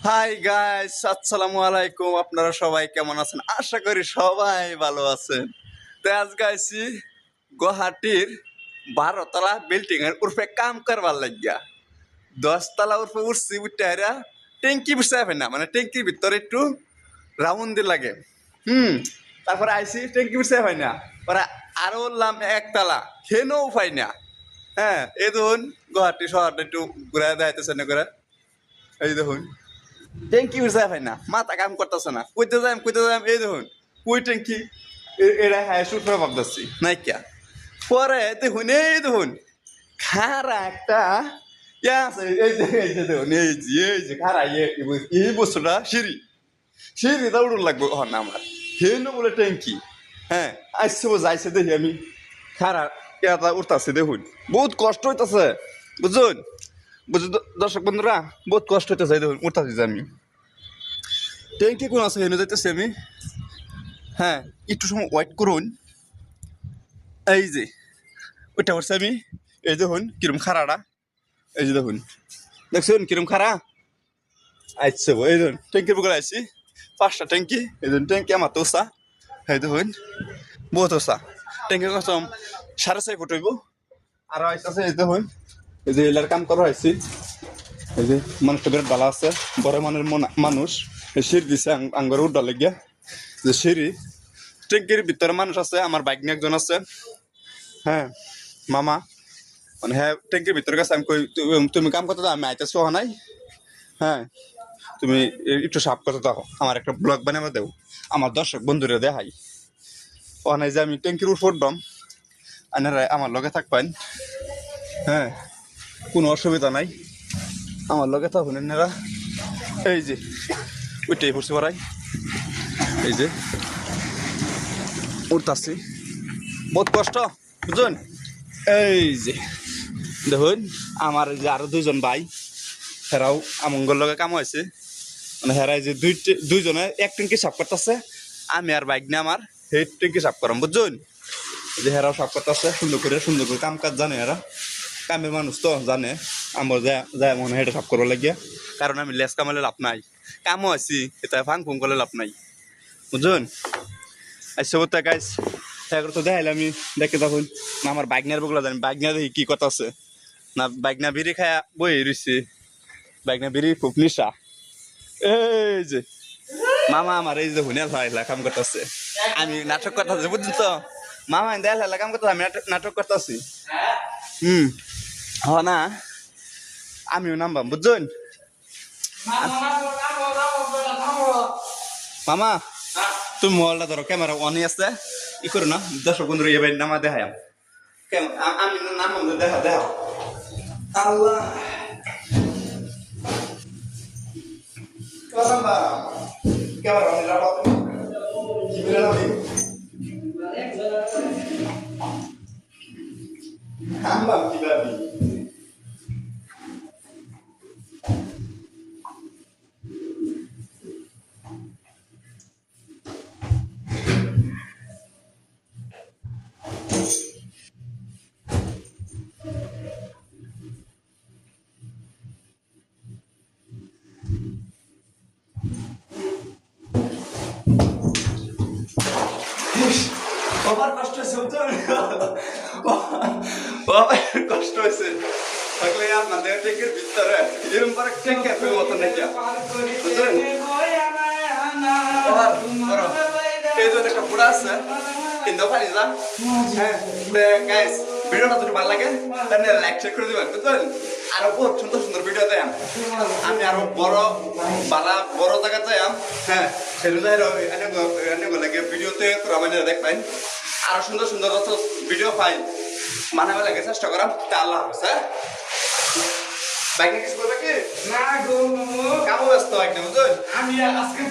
Hi guys, আসসালামু আলাইকুম। আপনারা সবাই কেমন আছেন? আশা করি সবাই ভালো আছেন। তো আজকে আইছি গুয়াহাটির 12 তলা বিল্ডিং এর উপরে কাম করবার লাগিয়া 10 তলা উপরে উঠছি। উঠতে হারা ট্যাঙ্কি বসে না, মানে ট্যাঙ্কির ভিতরে একটু রাউন্ড লাগে। তারপরে আইসি ট্যাঙ্কি বসে হয় না, ওরা আরো উঠলাম 1 তলা, হেনও পাই না। হ্যাঁ, এই দেখুন গুয়াহাটি শহরটা একটু ঘুরে দেখাইতেছে না করে। এই দেখুন ট্যাঙ্কি উঠে ভাই না, মাথা কাম করতেছে না। কইতে যাই এই দেখুন কই ট্যাঙ্কি, এরা হ্যাঁ শুট করে ভাবতেছি নাইকিয়া। পরে দেখুন এই দেখুন খারা একটা ইয়া আছে, এই যে দেখুন এই যে খারা এই বস্তুটা সিঁড়িটা উড়ুন লাগবে হন না আমার, হেন বলে ট্যাঙ্কি। হ্যাঁ আসছে যাইছে দেখি আমি খারা এটা উঠতেছে। দেখুন বহুত কষ্ট হইতেছে, বুঝুন বুঝুন দর্শক বন্ধুরা, বহুত কষ্ট হইতেছে। দেখুন উঠতেছি আমি, ট্যাঙ্কি কোন আছে হেনে যাইতেছি আমি। হ্যাঁ একটু সময় ওয়েট করুন। এই যে ওইটা করছি আমি, এই দেখুন কিরম খারাটা, এই যে দেখুন দেখছেন কিরম খারা। আইসছে এই দেখুন ট্যাঙ্কির বুকে আইসি 5টা ট্যাঙ্কি। এই দেখুন ট্যাঙ্কি আমার তো ওসা, এই দেখুন বহুত ওসা। ট্যাঙ্কি কসম 4.5 ফুট হইব। আর আইসছে এই দেখুন, এই যে এলার কাম করা হয়েছি। এই যে মানুষটা বিরাট ভালো আছে, বড় মানের মানুষ। সিঁড়ি দিছে আঙ্গর উড্ডা লেগিয়া, যে সিঁড়ি ট্যাঙ্কির ভিতরে মানুষ আছে। আমার বাইক নিয়ে একজন আছে, হ্যাঁ মামা, মানে হ্যাঁ ট্যাঙ্কির ভিতরে গেছে। আমি কই তুমি কাম করতে দাও, আমি আইতেছি নাই। হ্যাঁ তুমি একটু সাফ করতে দাও, আমার একটা ব্লগ বানাবে দেও, আমার দর্শক বন্ধুরা দেখাই। ওখানে যে আমি ট্যাঙ্কির উপর উঠবাম, আপনারা আমার লগে থাকবেন। হ্যাঁ কোনো অসুবিধা নাই, আমার লগে থাকুন আপনারা। এই যে ওইটাই পড়ছি পড়াই, এই যে উঠতাছি, বহুত কষ্ট বুঝুন। এই যে দেখুন আমার যে আরো 2জন ভাই, হেরাও আমঙ্গল লগে কাম হয়েছে। মানে হেরাই যে দুইজনে এক ট্যাঙ্কি সাফ করতেছে, আমি আর বাইক নিয়ে আমার সেই ট্যাঙ্কি সাফ করাম বুঝুন। যে হেরাও সাফ করতেছে সুন্দর করে কাম কাজ জানে, এরা কামের মানুষ তো জানে। আমার যায় মনে হয় এটা সাফ করবো লাগিয়া, কারণ আমি লেস কামালে লাভ নাই, কামও আছি এটা ফাং ফুং করলে লাভ নাই বুঝুন। আচ্ছা বলতে গাইস এখন তো দেখাইলে আমি দেখে তখন আমার বাইক নিয়ে বগুলা জানি, বাইক নিয়ে দেখি কি কথা আছে না। বাইক না বিড়ি খায়া বই রয়েছে, বাইক না বিড়ি খুব নিশা। এই যে মামা আমার এই যে হুনিয়াল ভাইলা কাম করতেছে, আমি নাটক করতেছি বুঝলি তো। মামা দেখাইলা কাম করতেছে, আমি নাটক করতেছি। হ না আমিও নামবাম বুঝছেন। মামা তুমি মোবাইলটা ধরো, ক্যামেরা অনই আছে, ই করো না, দর্শক বন্ধুরা এবার নামা দেখাই আমি নাম দেখা দেখা আল্লাহ ক্যামেরা অন রাখো কি বলে নামি নামবাম কিভাবে। বাবার কষ্ট হয়েছে বুঝছেন, বাবার কষ্ট হয়েছে থাকলে আপনাদের ট্যাঙ্কের ভিতরে এরকম করে ট্যাঙ্ক আছে মতো নাকি বুঝছেন। এই জন্য একটা বুড়া আছে কিন্তু পারি না। হ্যাঁ গাইস ভিডিওটা যদি ভালো লাগে তাহলে লাইক শেয়ার করে দিবেন বুঝছেন। আরো বহুত সুন্দর সুন্দর ভিডিও দেয় আমি, আরো বড় জায়গা যাই। হ্যাঁ সেটা লাগে ভিডিওতে মানে দেখবেন আরো সুন্দর সুন্দর ভিডিও পাই, মানাবে লাগে চেষ্টা করাম। তা আল্লাহ হাফেজ। হ্যাঁ বাইকে কিছু করবে কি না, কামও ব্যস্ত একদম বুঝছেন। আমি আজকে